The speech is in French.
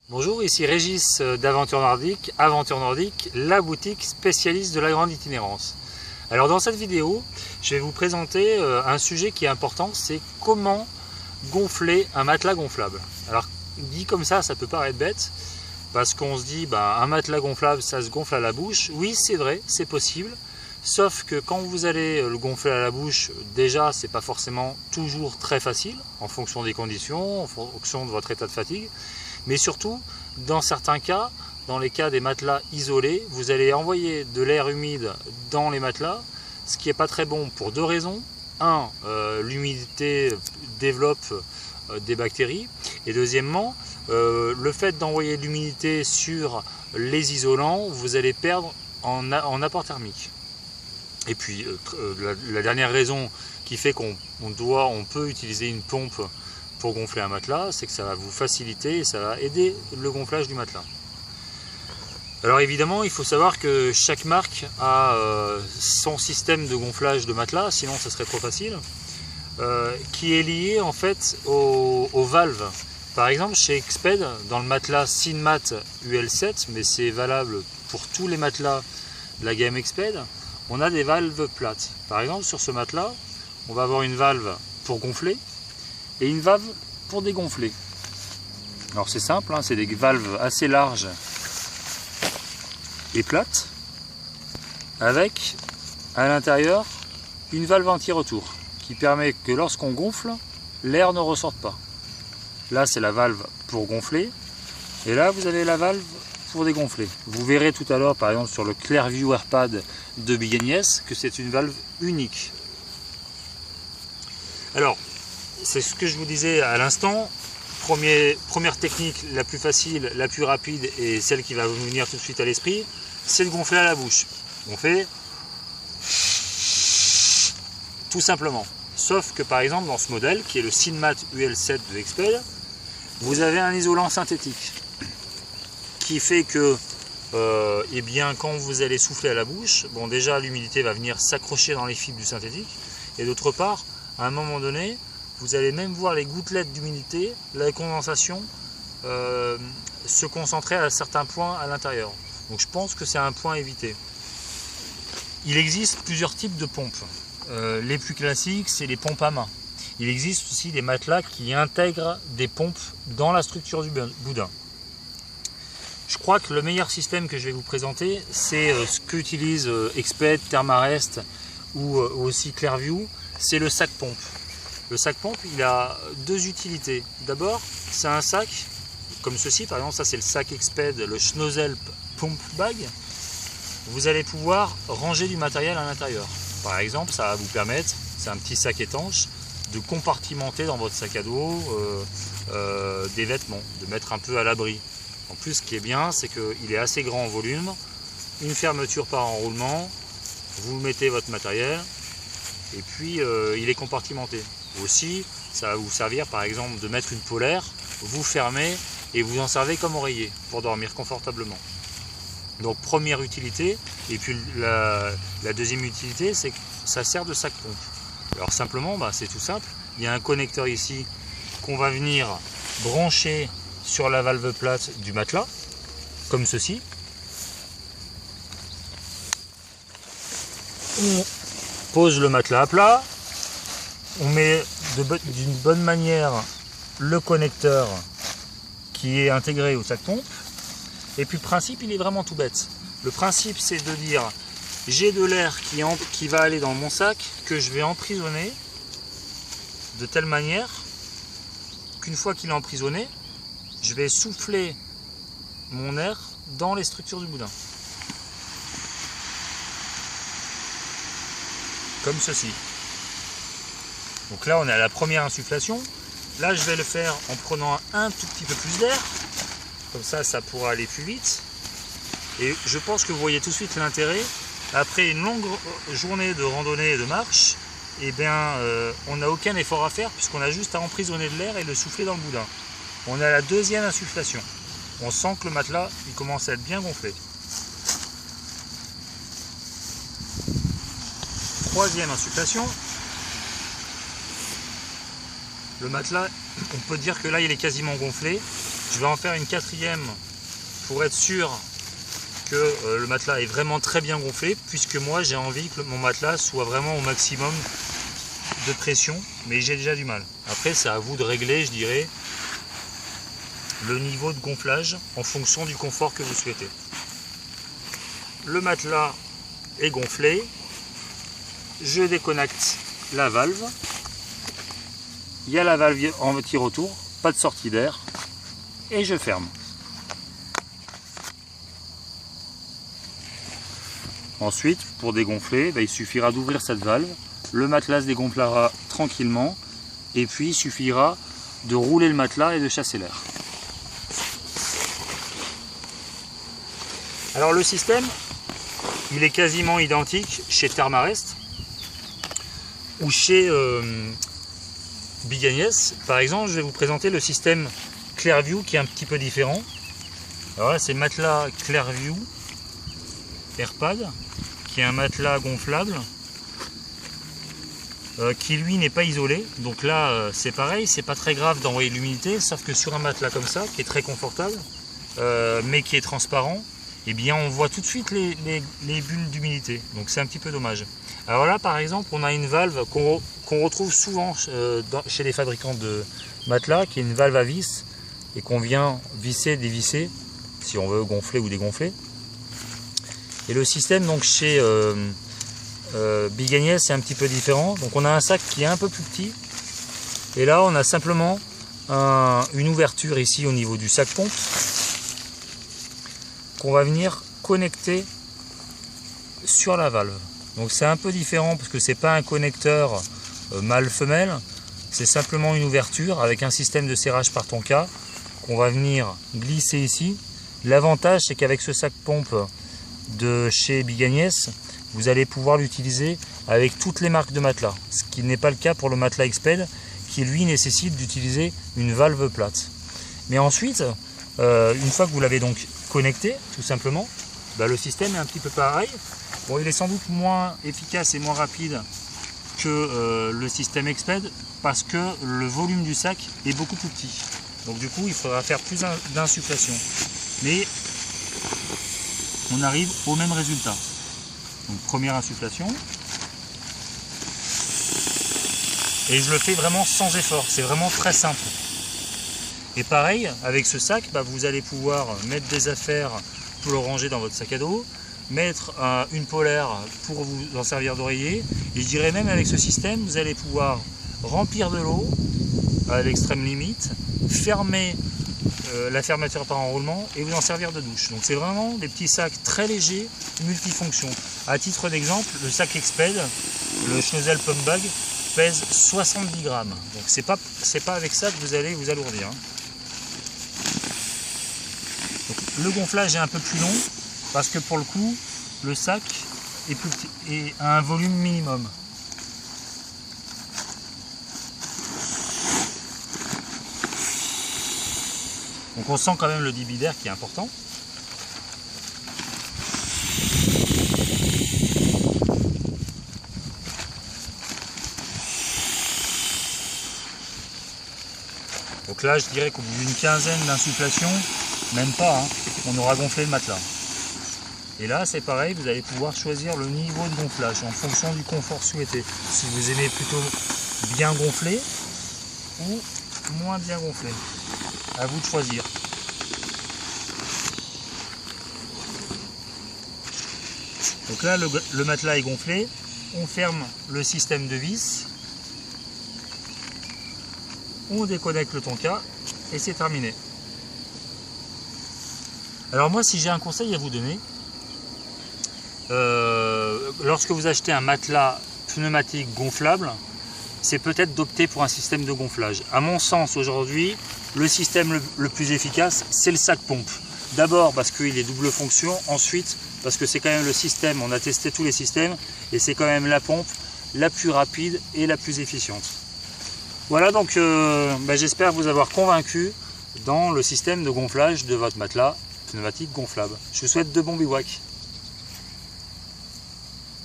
Bonjour, ici Régis d'Aventure Nordique, Aventure Nordique, la boutique spécialiste de la grande itinérance. Alors dans cette vidéo, je vais vous présenter un sujet qui est important, c'est comment gonfler un matelas gonflable. Alors dit comme ça peut paraître bête, parce qu'on se dit un matelas gonflable ça se gonfle à la bouche. Oui, c'est vrai, c'est possible, sauf que quand vous allez le gonfler à la bouche, déjà c'est pas forcément toujours très facile, en fonction des conditions, en fonction de votre état de fatigue. Mais surtout, dans certains cas, dans les cas des matelas isolés, vous allez envoyer de l'air humide dans les matelas, ce qui n'est pas très bon pour deux raisons. Un, l'humidité développe des bactéries. Et deuxièmement, le fait d'envoyer de l'humidité sur les isolants, vous allez perdre en apport thermique. Et puis, la dernière raison qui fait qu'on peut utiliser une pompe pour gonfler un matelas, c'est que ça va vous faciliter et ça va aider le gonflage du matelas. Alors évidemment, il faut savoir que chaque marque a son système de gonflage de matelas, sinon ça serait trop facile, qui est lié en fait aux valves. Par exemple, chez Exped, dans le matelas Sinmat UL7, mais c'est valable pour tous les matelas de la gamme Exped, on a des valves plates. Par exemple, sur ce matelas, on va avoir une valve pour gonfler et une valve pour dégonfler. Alors c'est simple, hein, c'est des valves assez larges et plates, avec à l'intérieur une valve anti-retour qui permet que lorsqu'on gonfle, l'air ne ressorte pas. Là c'est la valve pour gonfler, et là vous avez la valve pour dégonfler. Vous verrez tout à l'heure par exemple sur le Clearview Airpad de Big & Yes que c'est une valve unique. Alors c'est ce que je vous disais à l'instant, première technique la plus facile, la plus rapide et celle qui va vous venir tout de suite à l'esprit, c'est de gonfler à la bouche. On fait tout simplement. Sauf que par exemple dans ce modèle qui est le Sinmat UL7 de Exped, vous avez un isolant synthétique qui fait que eh bien, quand vous allez souffler à la bouche, bon déjà l'humidité va venir s'accrocher dans les fibres du synthétique, et d'autre part, à un moment donné, vous allez même voir les gouttelettes d'humidité, la condensation se concentrer à certains points à l'intérieur. Donc je pense que c'est un point à éviter. Il existe plusieurs types de pompes. Les plus classiques, c'est les pompes à main. Il existe aussi des matelas qui intègrent des pompes dans la structure du boudin. Je crois que le meilleur système que je vais vous présenter, c'est ce qu'utilise Exped, Thermarest ou aussi Clearview, c'est le sac pompe. Le sac pompe, il a deux utilités. D'abord, c'est un sac comme ceci, par exemple, ça c'est le sac Exped, le Schnozel Pump Bag. Vous allez pouvoir ranger du matériel à l'intérieur. Par exemple, ça va vous permettre, c'est un petit sac étanche, de compartimenter dans votre sac à dos des vêtements, de mettre un peu à l'abri. En plus, ce qui est bien, c'est qu'il est assez grand en volume, une fermeture par enroulement, vous mettez votre matériel, et puis il est compartimenté. Aussi, ça va vous servir par exemple de mettre une polaire, vous fermez et vous en servez comme oreiller pour dormir confortablement. Donc première utilité, et puis la deuxième utilité, c'est que ça sert de sac pompe. Alors simplement, c'est tout simple, il y a un connecteur ici qu'on va venir brancher sur la valve plate du matelas, comme ceci. On pose le matelas à plat, on met d'une bonne manière le connecteur qui est intégré au sac pompe, et puis le principe il est vraiment tout bête. Le principe c'est de dire j'ai de l'air qui va aller dans mon sac, que je vais emprisonner de telle manière qu'une fois qu'il est emprisonné, je vais souffler mon air dans les structures du boudin. Comme ceci. Donc là on est à la première insufflation. Là je vais le faire en prenant un tout petit peu plus d'air. Comme ça pourra aller plus vite. Et je pense que vous voyez tout de suite l'intérêt. Après une longue journée de randonnée et de marche, eh bien, on n'a aucun effort à faire puisqu'on a juste à emprisonner de l'air et le souffler dans le boudin. On est à la deuxième insufflation. On sent que le matelas il commence à être bien gonflé. Troisième insufflation. Le matelas, on peut dire que là il est quasiment gonflé. Je vais en faire une quatrième pour être sûr que le matelas est vraiment très bien gonflé, puisque moi j'ai envie que mon matelas soit vraiment au maximum de pression, mais j'ai déjà du mal. Après c'est à vous de régler, je dirais, le niveau de gonflage en fonction du confort que vous souhaitez. Le matelas est gonflé, je déconnecte la valve, il y a la valve en petit retour, pas de sortie d'air, et je ferme. Ensuite, pour dégonfler, il suffira d'ouvrir cette valve, le matelas se dégonflera tranquillement, et puis il suffira de rouler le matelas et de chasser l'air. Alors le système, il est quasiment identique chez Thermarest ou chez Big Agnès. Par exemple, je vais vous présenter le système Clearview qui est un petit peu différent. Alors là, c'est le matelas Clearview AirPad, qui est un matelas gonflable qui lui n'est pas isolé. Donc là, c'est pareil, c'est pas très grave d'envoyer de l'humidité, sauf que sur un matelas comme ça, qui est très confortable, mais qui est transparent, eh bien on voit tout de suite les bulles d'humidité, donc c'est un petit peu dommage. Alors là par exemple on a une valve qu'on retrouve souvent chez les fabricants de matelas, qui est une valve à vis et qu'on vient visser, dévisser si on veut gonfler ou dégonfler. Et le système donc chez Big Agnès c'est un petit peu différent, donc on a un sac qui est un peu plus petit et là on a simplement une ouverture ici au niveau du sac pompe qu'on va venir connecter sur la valve. Donc c'est un peu différent parce que c'est pas un connecteur mâle-femelle, c'est simplement une ouverture avec un système de serrage par tonka qu'on va venir glisser ici. L'avantage c'est qu'avec ce sac pompe de chez Big Agnès, vous allez pouvoir l'utiliser avec toutes les marques de matelas, ce qui n'est pas le cas pour le matelas Exped qui lui nécessite d'utiliser une valve plate. Mais ensuite, une fois que vous l'avez donc connecté, tout simplement, le système est un petit peu pareil. Bon, il est sans doute moins efficace et moins rapide que le système Exped parce que le volume du sac est beaucoup plus petit. Donc du coup, il faudra faire plus d'insufflation. Mais on arrive au même résultat. Donc première insufflation. Et je le fais vraiment sans effort, c'est vraiment très simple. Et pareil, avec ce sac, vous allez pouvoir mettre des affaires pour le ranger dans votre sac à dos, mettre une polaire pour vous en servir d'oreiller, et je dirais même avec ce système, vous allez pouvoir remplir de l'eau à l'extrême limite, fermer la fermeture par enroulement et vous en servir de douche. Donc c'est vraiment des petits sacs très légers, multifonctions. À titre d'exemple, le sac Exped, le Schnozel Pump Bag, pèse 70 grammes. Donc c'est pas avec ça que vous allez vous alourdir. Donc, le gonflage est un peu plus long parce que pour le coup, le sac est plus petit et a un volume minimum. Donc on sent quand même le débit d'air qui est important. Donc là, je dirais qu'au bout d'une quinzaine d'insufflations, même pas, on aura gonflé le matelas. Et là, c'est pareil, vous allez pouvoir choisir le niveau de gonflage en fonction du confort souhaité. Si vous aimez plutôt bien gonflé ou moins bien gonflé. À vous de choisir. Donc là, le matelas est gonflé. On ferme le système de vis. On déconnecte le tonka et c'est terminé. Alors moi, si j'ai un conseil à vous donner, lorsque vous achetez un matelas pneumatique gonflable, c'est peut-être d'opter pour un système de gonflage. À mon sens, aujourd'hui, le système le plus efficace, c'est le sac pompe. D'abord parce qu'il est double fonction, ensuite parce que c'est quand même le système, on a testé tous les systèmes, et c'est quand même la pompe la plus rapide et la plus efficiente. Voilà, donc j'espère vous avoir convaincu dans le système de gonflage de votre matelas pneumatique gonflable. Je vous souhaite de bons bivouacs.